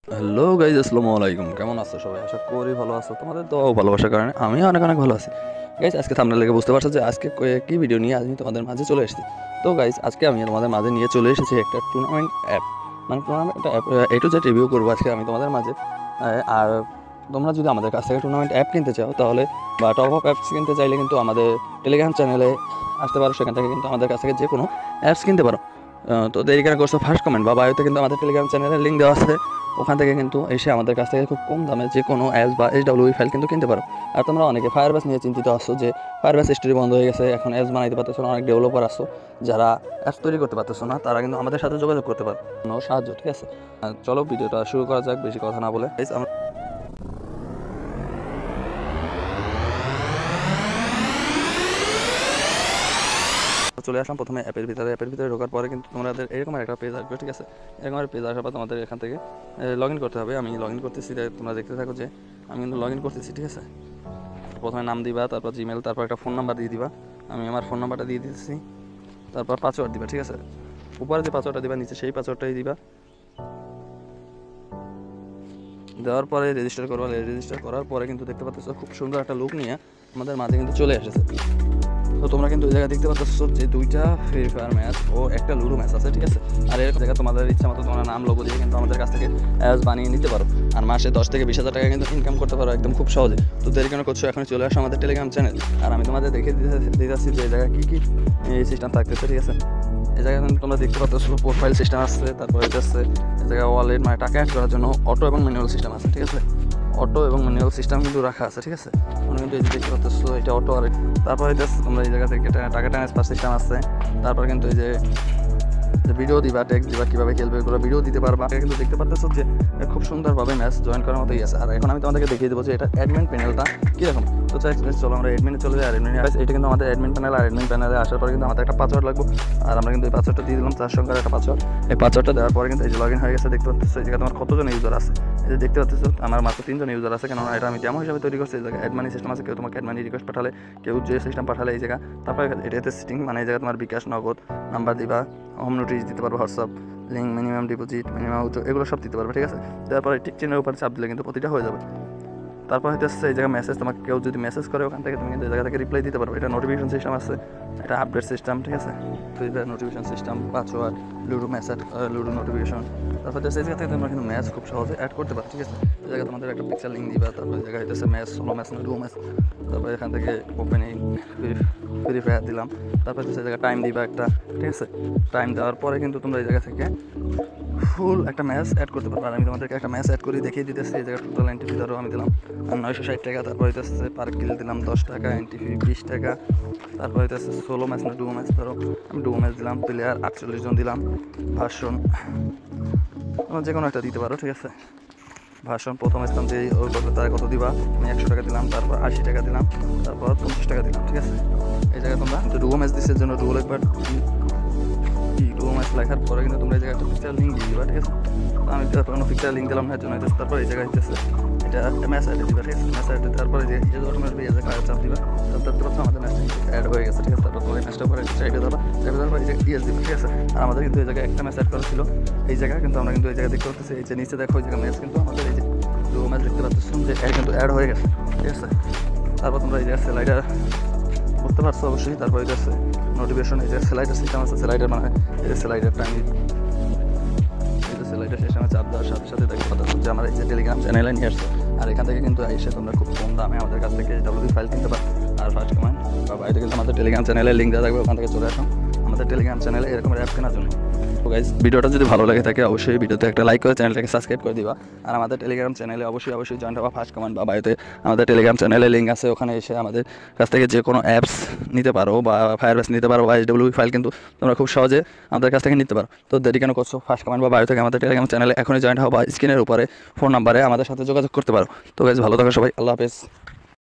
Hello guys, আসসালামু আলাইকুম। কেমন আছো সবাই? আশা করি ভালো আছো। তোমাদের তো ভালোবাসার কারণে আমি অনেক অনেক ভালো আছি। গাইজ, আজকে থাম্বনেল দেখে বুঝতে পারছো যে আজকে কি ভিডিও নিয়ে আমি তোমাদের মাঝে চলে এসেছি। তো গাইজ, আজকে আমি তোমাদের মাঝে নিয়ে চলে এসেছি একটা টুর্নামেন্ট অ্যাপ, মানে tournament app A to Z review করবো আজকে আমি তোমাদের মাঝে। আর তোমরা যদি আমাদের কাছ থেকে টুর্নামেন্ট অ্যাপ কিনতে চাও তাহলে, বা টপ আপ অ্যাপস কিনতে চাইলে কিন্তু আমাদের টেলিগ্রাম চ্যানেলে আসতে পারো। সেখান থেকে কিন্তু আমাদের কাছ থেকে যে কোনো অ্যাপস কিনতে পারো। তো দেরি কেন করছো? ফার্স্ট কমেন্ট বা বায়োতে কিন্তু আমাদের টেলিগ্রাম চ্যানেলের লিঙ্ক দেওয়া আছে। ওখান থেকে কিন্তু এসে আমাদের কাছ থেকে খুব কম দামে যে কোনো অ্যাপস বা এইচডব্লিউই ফাইল কিন্তু কিনতে পারো। আর তোমরা অনেকে ফায়ারবেস নিয়ে চিন্তিত আসছো যে ফায়ারবেস স্টোরি বন্ধ হয়ে গেছে, এখন অ্যাপস বানাইতে পারতেছো না। অনেক ডেভেলপার আসছো যারা অ্যাপস তৈরি করতে পারতেছো না, তারা কিন্তু আমাদের সাথে যোগাযোগ করতে পারো কোনো সাহায্য। ঠিক আছে, চলো ভিডিওটা শুরু করা যাক বেশি কথা না বলে। আমরা চলে আসলাম প্রথমে অ্যাপের ভিতরে ঢোকার পরে কিন্তু তোমাদের এরকম একটা পেজ আসবে। ঠিক আছে, এরকম একটা পেজ আসার পর তোমাদের এখান থেকে লগ ইন করতে হবে। আমি লগ ইন করতেছি, তোমরা দেখতে থাকো যে আমি কিন্তু লগ ইন করতেছি। ঠিক আছে, প্রথমে নাম দিবা, তারপর জিমেল, তারপর একটা ফোন নাম্বার দিয়ে দিবা। আমি আমার ফোন নাম্বারটা দিয়ে দিতেছি, তারপর পাসওয়ার্ড দিবা। ঠিক আছে, উপরে যে পাসওয়ার্ডটা দিবা নিচে সেই পাসওয়ার্ডটাই দিবা। দেওয়ার পরে রেজিস্টার করবা। রেজিস্টার করার পরে কিন্তু দেখতে পাচ্ছ খুব সুন্দর একটা লুক নিয়ে আমাদের মাঝে কিন্তু চলে এসেছে। তো তোমরা কিন্তু এই জায়গায় দেখতে পাচ্ছ যে দুইটা ফ্রি ফায়ার ম্যাচ ও একটা লুডো ম্যাচ আছে। ঠিক আছে, আর এরকম জায়গায় তোমাদের ইচ্ছা মতো তোমরা নাম লোগো দিয়ে কিন্তু আমাদের কাছ থেকে অ্যাপস বানিয়ে নিতে পারো। আর মাসে 10 থেকে 20,000 টাকা কিন্তু ইনকাম করতে পারো একদম খুব সহজে। তো দেরি কেন করছো? এখন চলে আসো আমাদের টেলিগ্রাম চ্যানেল, আর আমি তোমাদের দেখে দিতেছি যে এই জায়গায় কী কী এই সিস্টেম থাকতেছে। ঠিক আছে, এই জায়গায় কিন্তু তোমরা দেখতে পাচ্ছ প্রোফাইল সিস্টেম আসছে, তারপরে এটা আসছে এই জায়গায় ওয়ালেট, মানে টাকা অ্যাড করার জন্য অটো এবং ম্যানুয়াল সিস্টেম আছে। ঠিক আছে, অটো এবং ম্যানুয়াল সিস্টেম কিন্তু রাখা আছে। ঠিক আছে, তোমরা কিন্তু এই যে দেখতে পাচ্ছ এটা অটো। আর তারপরে এটা তোমরা এই জায়গা থেকে টাকা ট্রান্সফার সিস্টেম আছে। তারপর কিন্তু এই যে ভিডিও দিবা, টেক্সট দিবা, কীভাবে খেলবে এগুলো ভিডিও দিতে পারবা। কিন্তু দেখতে পাচ্ছ যে খুব সুন্দরভাবে ম্যাচ জয়েন করার মতোই আছে। আর এখন আমি তোমাদেরকে দেখিয়ে দেবো যে এটা অ্যাডমিন প্যানেলটা কীরকম। তো চলো আমরা অ্যাডমিনে চলে যাই। অ্যাডমিনে এটা কিন্তু আমাদের অ্যাডমিন প্যানেল। আর অ্যাডমিন প্যানেলে আসার পরে কিন্তু আমাদের একটা পাসওয়ার্ড লাগবে। আর আমরা কিন্তু এই পাসওয়ার্ডটা দিয়ে দিলাম 4 সংখ্যার একটা পাসওয়ার্ড। এই পাসওয়ার্ডটা দেওয়ার পরে কিন্তু এই যে লগ ইন হয়ে গেছে। দেখতে পাচ্ছ এই জায়গায় তোমার কতজন ইউজার আছে। এই যে দেখতে পাচ্ছ আমার মাত্র 3 জন ইউজার আছে, কেননা এটা আমি ডেমো হিসাবে তৈরি করছি। এই জায়গায় অ্যাডমানি সিস্টেম আছে, কেউ তোমাকে অ্যাডমানি রিকোয়েস্ট পাঠালে, কেউ যে সিস্টেম পাঠালে এই জায়গা। তারপরে এটাতে সিটিং, মানে এই জায়গায় তোমার বিকাশ, নগদ নাম্বার দিবা, হোম নোটিশ দিতে পারবো, WhatsApp link, minimum deposit, minimum withdraw, এগুলো সব দিতে পারবে। ঠিক আছে, তারপরে টিক চিহ্নের উপরে চাপ দিলে কিন্তু প্রতিটা হয়ে যাবে। তারপর হয়তো এই জায়গায় মেসেজ, তোমাকে কেউ যদি মেসেজ করে ওখান থেকে তুমি কিন্তু এই জায়গা থেকে রিপ্লাই দিতে পারবে। এটা নোটিফিকেশন সিস্টেম আছে, এটা আপডেট সিস্টেম। ঠিক আছে, তো এটা notification system, password, ludo message, ludo notification. তারপর এই জায়গা থেকে তোমরা কিন্তু ম্যাচ খুব সহজে অ্যাড করতে পারো। ঠিক আছে, এই জায়গায় তোমাদের একটা পিকচার লিঙ্ক দিবা, তারপর এই জায়গায় হচ্ছে ম্যাচ, সোলো ম্যাচ না ডুও ম্যাচ। তারপর এখান থেকে ওপেনিং ফ্রি ফায়ার দিলাম। তারপর হচ্ছে এই জায়গায় টাইম দিবা একটা। ঠিক আছে, টাইম দেওয়ার পরে কিন্তু তোমরা এই জায়গা থেকে ফুল একটা ম্যাচ অ্যাড করতে পারবো। আর আমি তোমাদেরকে একটা ম্যাচ অ্যাড করে দেখিয়ে দিতেছি। এই জায়গায় টোটাল এন্ট্রি ফি ধরো আমি দিলাম 960 টাকা। তারপর হইতেছে পার কিল দিলাম 10 টাকা, এন্ট্রি ফি 20 টাকা। তারপর হইতেছে সোলো ম্যাচ না ডুও ম্যাচ, ধরো আমি ডুও ম্যাচ দিলাম। প্লেয়ার 48 জন দিলাম। ভার্সন যে কোনো একটা দিতে পারো। ঠিক আছে, ভার্সন প্রথম স্থান যে ওর কত তার কত দিবা, আমি 100 টাকা দিলাম, তারপর 80 টাকা দিলাম, তারপর 50 টাকা দিলাম। ঠিক আছে, এই জায়গায় তোমরা ডুও ম্যাচ দিচ্ছের জন্য ডুও একবার ম্যাচ লেখার পরে কিন্তু তোমরা এই জায়গায় একটা পিকচার লিঙ্ক দিয়ে দিবা। ঠিক আছে, আমি কোনো পিকচার লিঙ্ক দিলাম না, জন্য তারপর এই জায়গায় হচ্ছে এটা ম্যাচ অ্যাড দিবা। ঠিক আছে, ম্যাচ অ্যাড তারপরে যে অটোমেটিক এই জায়গায় চাপ দিবা, দেখতে পাচ্ছ আমাদের ম্যাচটা অ্যাড হয়ে গেছে। ঠিক আছে, তারপর এই ম্যাচটা পরে চাইবে দেবা, চাইবে দেওয়ার পর এই যে ইয়েস দিবা। ঠিক আছে, আর আমাদের কিন্তু এই জায়গায় একটা ম্যাচ অ্যাড করা ছিল এই জায়গায়, কিন্তু আমরা কিন্তু এই জায়গায় দেখতে পাচ্ছি এই যে নিচে দেখো এই জায়গায় ম্যাচ কিন্তু আমাদের এই যে ম্যাচ দেখতে পাচ্ছ যে কিন্তু অ্যাড হয়ে গেছে। ঠিক আছে, তারপর তোমরা এই জায়গায় স্লাইডার বুঝতে পারছো অবশ্যই। তারপর এটা আছে নোটিফিকেশন, এই যে স্লাইডার সিস্টেম আছে। স্লাইডার মানে এই যে স্লাইডারটা আমি এই যে স্লাইডার সিস্টেমে চাপ দেওয়ার সাথে সাথে দেখতে পাচ্ছ যে আমার এই যে টেলিগ্রাম চ্যানেলে নিয়ে আসছে। আর এখান থেকে কিন্তু এসে তোমরা খুব কম দামে আমাদের কাছ থেকে ডাব্লিউপি ফাইল কিনতে পারো। আর ফার্স্ট কমেন্ট বা বাইরে কিন্তু আমাদের টেলিগ্রাম চ্যানেলের লিঙ্ক দেওয়া থাকবে, ওখান থেকে চলে আসো আমাদের টেলিগ্রাম চ্যানেলে এরকম অ্যাপ কেনার জন্য। তো গাইজ, ভিডিওটা যদি ভালো লাগে থাকে অবশ্যই ভিডিওতে একটা লাইক করে চ্যানেলটাকে সাবস্ক্রাইব করে দিবা। আর আমাদের টেলিগ্রাম চ্যানেলে অবশ্যই জয়েন হওয়া। ফার্স্ট কমেন্ট বা বায়োতে আমাদের টেলিগ্রাম চ্যানেলে লিঙ্ক আছে, ওখানে এসে আমাদের কাছ থেকে যে কোনো অ্যাপস নিতে পারো বা ফায়ারবেস নিতে পারো বা এইচডব্লিউপি ফাইল কিন্তু তোমরা খুব সহজে আমাদের কাছ থেকে নিতে পারো। তো দেরি কেন করছো? ফার্স্ট কমেন্ট বা বায়ো থেকে আমাদের টেলিগ্রাম চ্যানেলে এখনই জয়েন হও বা স্ক্রিনের উপরে ফোন নাম্বারে আমাদের সাথে যোগাযোগ করতে পারো। তো গাইজ, ভালো থাকো সবাই, আল্লাহ হাফেজ।